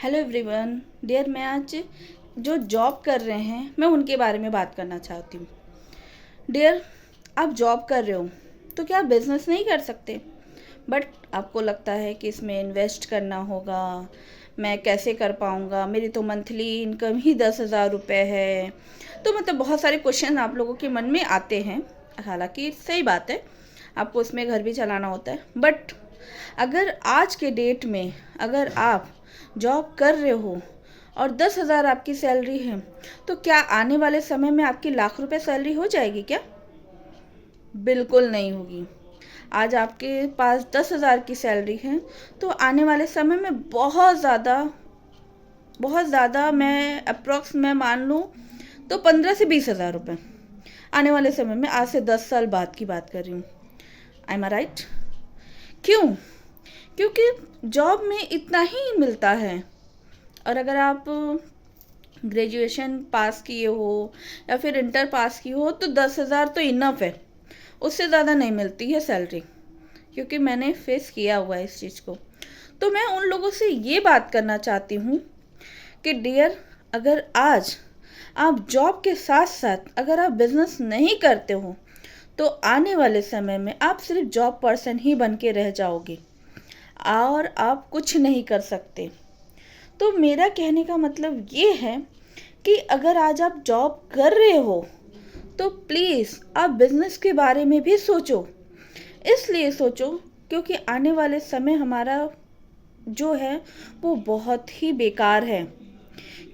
Hello everyone dear, मैं आज जो जॉब कर रहे हैं मैं उनके बारे में बात करना चाहती हूँ। डियर, आप जॉब कर रहे हो तो क्या आप बिज़नेस नहीं कर सकते? बट आपको लगता है कि इसमें इन्वेस्ट करना होगा, मैं कैसे कर पाऊँगा, मेरी तो मंथली इनकम ही 10,000 रुपये है। तो मतलब बहुत सारे क्वेश्चन आप लोगों के मन में आते हैं। हालांकि सही बात है, आपको उसमें घर भी चलाना होता है। बट अगर आज के डेट में अगर आप जॉब कर रहे हो और 10,000 आपकी सैलरी है, तो क्या आने वाले समय में आपकी लाख रुपए सैलरी हो जाएगी क्या? बिल्कुल नहीं होगी। आज आपके पास 10,000 की सैलरी है, तो आने वाले समय में बहुत ज़्यादा मैं अप्रॉक्स मैं मान लूँ तो 15 से 20 हज़ार रुपये आने वाले समय में, आज से 10 साल बाद की बात कर रही हूँ। I am right? क्यों? क्योंकि जॉब में इतना ही मिलता है। और अगर आप ग्रेजुएशन पास किए हो या फिर इंटर पास किए हो तो 10,000 तो इनफ है, उससे ज़्यादा नहीं मिलती है सैलरी। क्योंकि मैंने फेस किया हुआ है इस चीज़ को। तो मैं उन लोगों से ये बात करना चाहती हूँ कि डियर, अगर आज आप जॉब के साथ साथ अगर आप बिजनेस नहीं करते हो तो आने वाले समय में आप सिर्फ जॉब पर्सन ही बन के रह जाओगे और आप कुछ नहीं कर सकते। तो मेरा कहने का मतलब ये है कि अगर आज आप जॉब कर रहे हो तो प्लीज़ आप बिजनेस के बारे में भी सोचो। इसलिए सोचो क्योंकि आने वाले समय हमारा जो है वो बहुत ही बेकार है।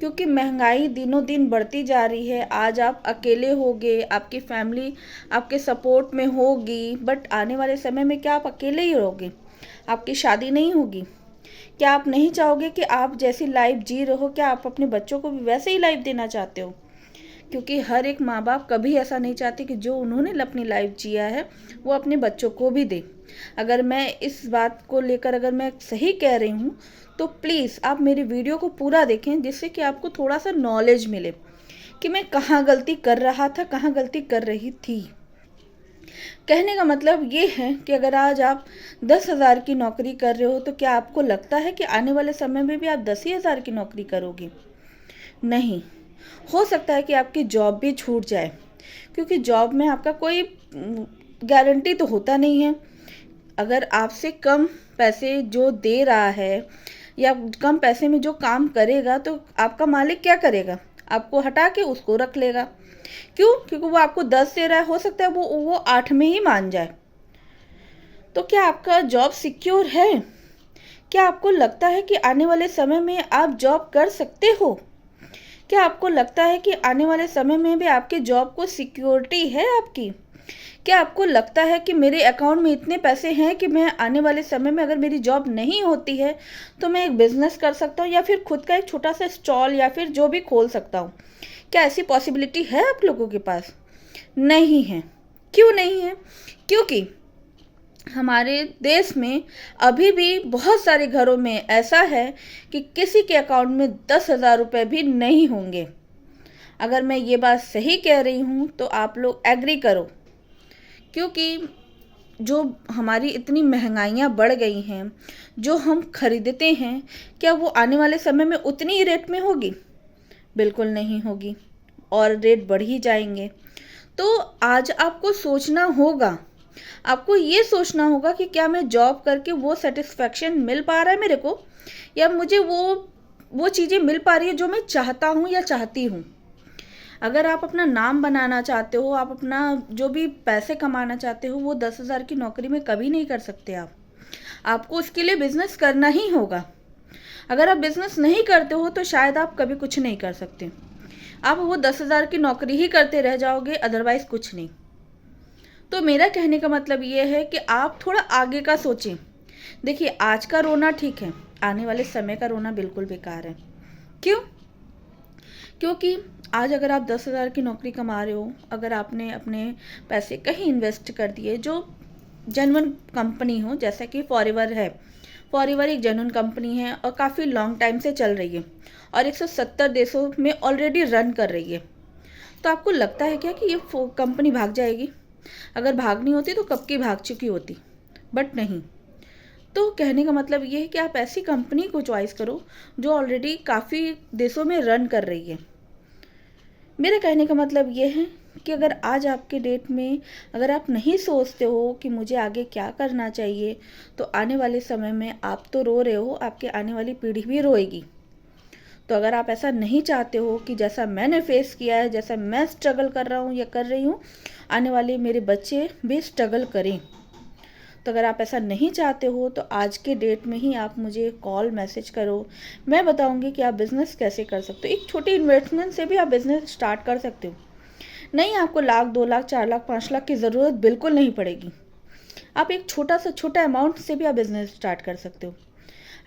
क्योंकि महंगाई दिनों दिन बढ़ती जा रही है। आज आप अकेले होगे, आपकी फैमिली आपके सपोर्ट में होगी, बट आने वाले समय में क्या आप अकेले ही रहोगे? आपकी शादी नहीं होगी? क्या आप नहीं चाहोगे कि आप जैसी लाइफ जी रहे हो, क्या आप अपने बच्चों को भी वैसे ही लाइफ देना चाहते हो? क्योंकि हर एक माँ बाप कभी ऐसा नहीं चाहते कि जो उन्होंने अपनी लाइफ जिया है वो अपने बच्चों को भी दे। अगर मैं इस बात को लेकर अगर मैं सही कह रही हूँ तो प्लीज़ आप मेरी वीडियो को पूरा देखें, जिससे कि आपको थोड़ा सा नॉलेज मिले कि मैं कहाँ गलती कर रहा था, कहाँ गलती कर रही थी। कहने का मतलब ये है कि अगर आज आप 10,000 की नौकरी कर रहे हो तो क्या आपको लगता है कि आने वाले समय में भी आप 10,000 की नौकरी करोगे? नहीं। हो सकता है कि आपकी जॉब भी छूट जाए, क्योंकि जॉब में आपका कोई गारंटी तो होता नहीं है। अगर आपसे कम पैसे जो दे रहा है या कम पैसे में जो काम करेगा तो आपका मालिक क्या करेगा? आपको हटा के उसको रख लेगा। क्यों? क्योंकि वो आपको 10 दे रहा है, हो सकता है वो 8 में ही मान जाए। तो क्या आपका जॉब सिक्योर है? क्या आपको लगता है कि आने वाले समय में आप जॉब कर सकते हो? क्या आपको लगता है कि आने वाले समय में भी आपके जॉब को सिक्योरिटी है आपकी? क्या आपको लगता है कि मेरे अकाउंट में इतने पैसे हैं कि मैं आने वाले समय में अगर मेरी जॉब नहीं होती है तो मैं एक बिजनेस कर सकता हूँ या फिर खुद का एक छोटा सा स्टॉल या फिर जो भी खोल सकता हूँ? क्या ऐसी पॉसिबिलिटी है आप लोगों के पास? नहीं है। क्यों नहीं है? क्योंकि हमारे देश में अभी भी बहुत सारे घरों में ऐसा है कि किसी के अकाउंट में 10,000 रुपये भी नहीं होंगे। अगर मैं ये बात सही कह रही हूँ तो आप लोग एग्री करो। क्योंकि जो हमारी इतनी महंगाइयाँ बढ़ गई हैं, जो हम खरीदते हैं, क्या वो आने वाले समय में उतनी ही रेट में होगी? बिल्कुल नहीं होगी, और रेट बढ़ ही जाएंगे। तो आज आपको सोचना होगा, आपको ये सोचना होगा कि क्या मैं जॉब करके वो सेटिस्फैक्शन मिल पा रहा है मेरे को, या मुझे वो चीज़ें मिल पा रही है जो मैं चाहता हूँ या चाहती हूँ। अगर आप अपना नाम बनाना चाहते हो, आप अपना जो भी पैसे कमाना चाहते हो, वो 10,000 की नौकरी में कभी नहीं कर सकते आपको उसके लिए बिजनेस करना ही होगा। अगर आप बिजनेस नहीं करते हो तो शायद आप कभी कुछ नहीं कर सकते। आप वो 10,000 की नौकरी ही करते रह जाओगे, अदरवाइज कुछ नहीं। तो मेरा कहने का मतलब ये है कि आप थोड़ा आगे का सोचें। देखिए, आज का रोना ठीक है, आने वाले समय का रोना बिल्कुल बेकार है। क्यों? क्योंकि आज अगर आप 10,000 की नौकरी कमा रहे हो, अगर आपने अपने पैसे कहीं इन्वेस्ट कर दिए जो जेन्युइन कंपनी हो, जैसा कि फॉरएवर है। फॉरएवर एक जेन्युइन कंपनी है और काफ़ी लॉन्ग टाइम से चल रही है और 170 देशों में ऑलरेडी रन कर रही है। तो आपको लगता है क्या कि ये कंपनी भाग जाएगी? अगर भागनी होती तो कब की भाग चुकी होती, बट नहीं। तो कहने का मतलब ये है कि आप ऐसी कंपनी को चॉइस करो जो ऑलरेडी काफ़ी देशों में रन कर रही है। मेरे कहने का मतलब ये है कि अगर आज आपके डेट में अगर आप नहीं सोचते हो कि मुझे आगे क्या करना चाहिए, तो आने वाले समय में आप तो रो रहे हो, आपके आने वाली पीढ़ी भी रोएगी। तो अगर आप ऐसा नहीं चाहते हो कि जैसा मैंने फेस किया है, जैसा मैं स्ट्रगल कर रहा हूँ या कर रही हूँ, आने वाले मेरे बच्चे भी स्ट्रगल करें, तो अगर आप ऐसा नहीं चाहते हो तो आज के डेट में ही आप मुझे कॉल मैसेज करो। मैं बताऊंगी कि आप बिज़नेस कैसे कर सकते हो। एक छोटी इन्वेस्टमेंट से भी आप बिज़नेस स्टार्ट कर सकते हो। नहीं, आपको लाख, 2 लाख, 4 लाख, 5 लाख की ज़रूरत बिल्कुल नहीं पड़ेगी। आप एक छोटा सा छोटा अमाउंट से भी आप बिज़नेस स्टार्ट कर सकते हो।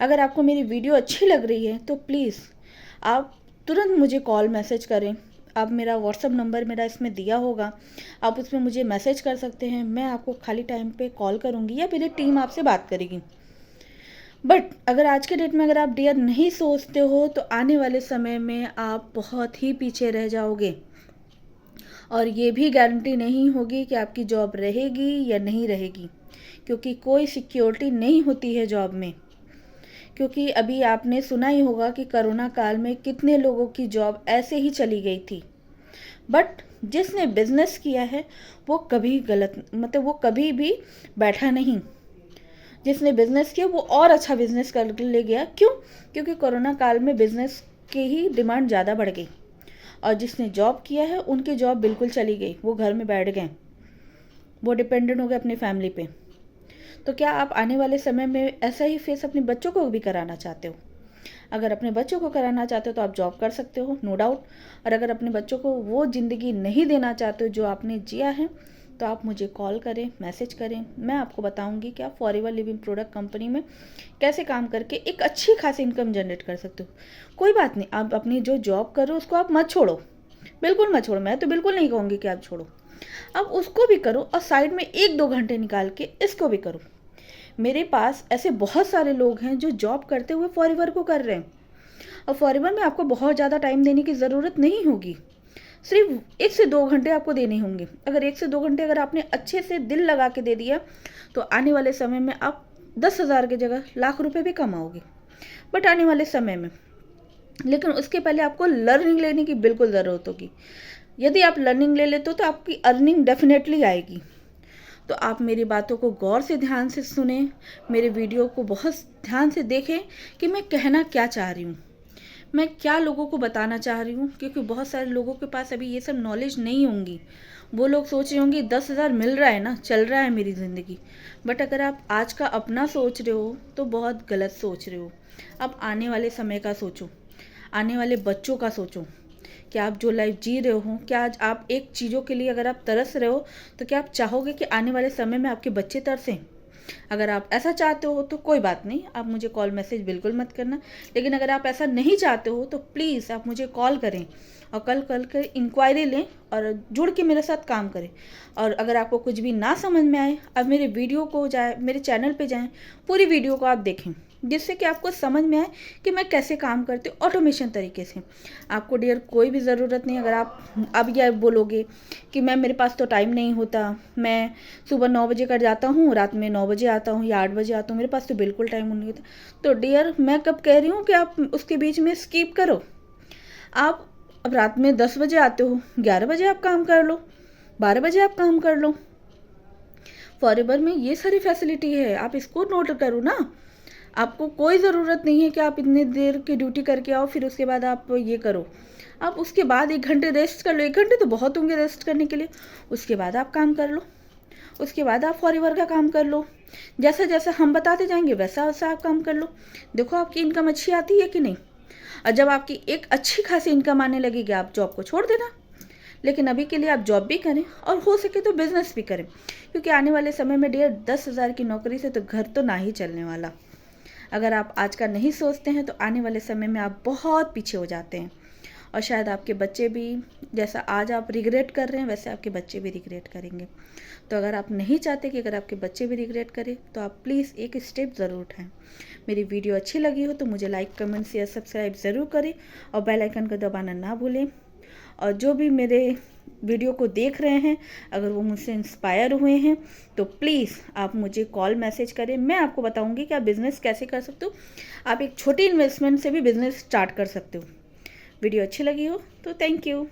अगर आपको मेरी वीडियो अच्छी लग रही है तो प्लीज़ आप तुरंत मुझे कॉल मैसेज करें। आप मेरा व्हाट्सअप नंबर मेरा इसमें दिया होगा, आप उसमें मुझे मैसेज कर सकते हैं। मैं आपको खाली टाइम पे कॉल करूँगी या मेरी टीम आपसे बात करेगी। बट अगर आज के डेट में अगर आप डियर नहीं सोचते हो तो आने वाले समय में आप बहुत ही पीछे रह जाओगे, और ये भी गारंटी नहीं होगी कि आपकी जॉब रहेगी या नहीं रहेगी, क्योंकि कोई सिक्योरिटी नहीं होती है जॉब में। क्योंकि अभी आपने सुना ही होगा कि कोरोना काल में कितने लोगों की जॉब ऐसे ही चली गई थी। बट जिसने बिजनेस किया है वो कभी गलत, मतलब वो कभी भी बैठा नहीं। जिसने बिजनेस किया वो और अच्छा बिजनेस कर ले गया। क्यों? क्योंकि कोरोना काल में बिजनेस की ही डिमांड ज़्यादा बढ़ गई, और जिसने जॉब किया है उनकी जॉब बिल्कुल चली गई, वो घर में बैठ गए, वो डिपेंडेंट हो गए अपनी फैमिली पे। तो क्या आप आने वाले समय में ऐसा ही फेस अपने बच्चों को भी कराना चाहते हो? अगर अपने बच्चों को कराना चाहते हो तो आप जॉब कर सकते हो, नो डाउट। और अगर अपने बच्चों को वो ज़िंदगी नहीं देना चाहते हो जो आपने जिया है, तो आप मुझे कॉल करें, मैसेज करें। मैं आपको बताऊंगी कि आप फॉरएवर लिविंग प्रोडक्ट कंपनी में कैसे काम करके एक अच्छी खासी इनकम जनरेट कर सकते हो। कोई बात नहीं, आप अपनी जो जॉब करो उसको आप मत छोड़ो, बिल्कुल मत छोड़ो। मैं तो बिल्कुल नहीं कहूँगी कि आप छोड़ो, आप उसको भी करो और साइड में 1-2 घंटे निकाल के इसको भी करो। मेरे पास ऐसे बहुत सारे लोग हैं जो जॉब करते हुए फॉरएवर को कर रहे हैं, और फॉरएवर में आपको बहुत ज़्यादा टाइम देने की ज़रूरत नहीं होगी। सिर्फ 1 से 2 घंटे आपको देने होंगे। अगर 1 से 2 घंटे अगर आपने अच्छे से दिल लगा के दे दिया, तो आने वाले समय में आप 10,000 की जगह लाख रुपए भी कमाओगे। बट आने वाले समय में, लेकिन उसके पहले आपको लर्निंग लेने की बिल्कुल ज़रूरत होगी। यदि आप लर्निंग ले लेते हो तो आपकी अर्निंग डेफिनेटली आएगी। तो आप मेरी बातों को गौर से ध्यान से सुने, मेरे वीडियो को बहुत ध्यान से देखें कि मैं कहना क्या चाह रही हूँ, मैं क्या लोगों को बताना चाह रही हूँ। क्योंकि बहुत सारे लोगों के पास अभी ये सब नॉलेज नहीं होंगी। वो लोग सोच रहे होंगे 10,000 मिल रहा है ना, चल रहा है मेरी ज़िंदगी। बट अगर आप आज का अपना सोच रहे हो तो बहुत गलत सोच रहे हो। आप आने वाले समय का सोचो, आने वाले बच्चों का सोचो कि आप जो लाइफ जी रहे हो, क्या आज आप एक चीज़ों के लिए अगर आप तरस रहे हो तो क्या आप चाहोगे कि आने वाले समय में आपके बच्चे तरसें? अगर आप ऐसा चाहते हो तो कोई बात नहीं, आप मुझे कॉल मैसेज बिल्कुल मत करना। लेकिन अगर आप ऐसा नहीं चाहते हो तो प्लीज़ आप मुझे कॉल करें और कल कर इंक्वायरी लें और जुड़ के मेरे साथ काम करें। और अगर आपको कुछ भी ना समझ में आए, आप मेरे वीडियो को जाए, मेरे चैनल पे जाएं, पूरी वीडियो को आप देखें, जिससे कि आपको समझ में आए कि मैं कैसे काम करती हूँ ऑटोमेशन तरीके से। आपको डियर कोई भी ज़रूरत नहीं। अगर आप अब यह बोलोगे कि मैम मेरे पास तो टाइम नहीं होता, मैं सुबह 9 बजे कर जाता हूँ, रात में 9 बजे आता हूँ या 8 बजे आता हूँ, मेरे पास तो बिल्कुल टाइम नहीं होता, तो डियर मैं कब कह रही हूँ कि आप उसके बीच में स्किप करो। आप अब रात में 10 बजे आते हो, 11 बजे आप काम कर लो, 12 बजे आप काम कर लो। फॉरएवर में ये सारी फैसिलिटी है, आप इसको नोट करो ना। आपको कोई ज़रूरत नहीं है कि आप इतनी देर की ड्यूटी करके आओ फिर उसके बाद आप ये करो। आप उसके बाद 1 घंटे रेस्ट कर लो, 1 घंटे तो बहुत होंगे रेस्ट करने के लिए। उसके बाद आप काम कर लो, उसके बाद आप फॉरएवर का काम कर लो। जैसा जैसा हम बताते जाएंगे वैसा वैसा आप काम कर लो। देखो आपकी इनकम अच्छी आती है कि नहीं। और जब आपकी एक अच्छी खासी इनकम आने लगेगी आप जॉब को छोड़ देना। लेकिन अभी के लिए आप जॉब भी करें और हो सके तो बिजनेस भी करें, क्योंकि आने वाले समय में डियर 10,000 की नौकरी से तो घर तो ना ही चलने वाला। अगर आप आज का नहीं सोचते हैं तो आने वाले समय में आप बहुत पीछे हो जाते हैं, और शायद आपके बच्चे भी, जैसा आज आप रिग्रेट कर रहे हैं वैसे आपके बच्चे भी रिग्रेट करेंगे। तो अगर आप नहीं चाहते कि अगर आपके बच्चे भी रिग्रेट करें तो आप प्लीज़ एक स्टेप ज़रूर उठाएं। मेरी वीडियो अच्छी लगी हो तो मुझे लाइक, कमेंट, शेयर, सब्सक्राइब ज़रूर करें और बेल आइकन को दबाना ना भूलें। और जो भी मेरे वीडियो को देख रहे हैं, अगर वो मुझसे इंस्पायर हुए हैं तो प्लीज़ आप मुझे कॉल मैसेज करें, मैं आपको बताऊंगी कि आप बिज़नेस कैसे कर सकते हो। आप एक छोटी इन्वेस्टमेंट से भी बिज़नेस स्टार्ट कर सकते हो। वीडियो अच्छी लगी हो तो थैंक यू।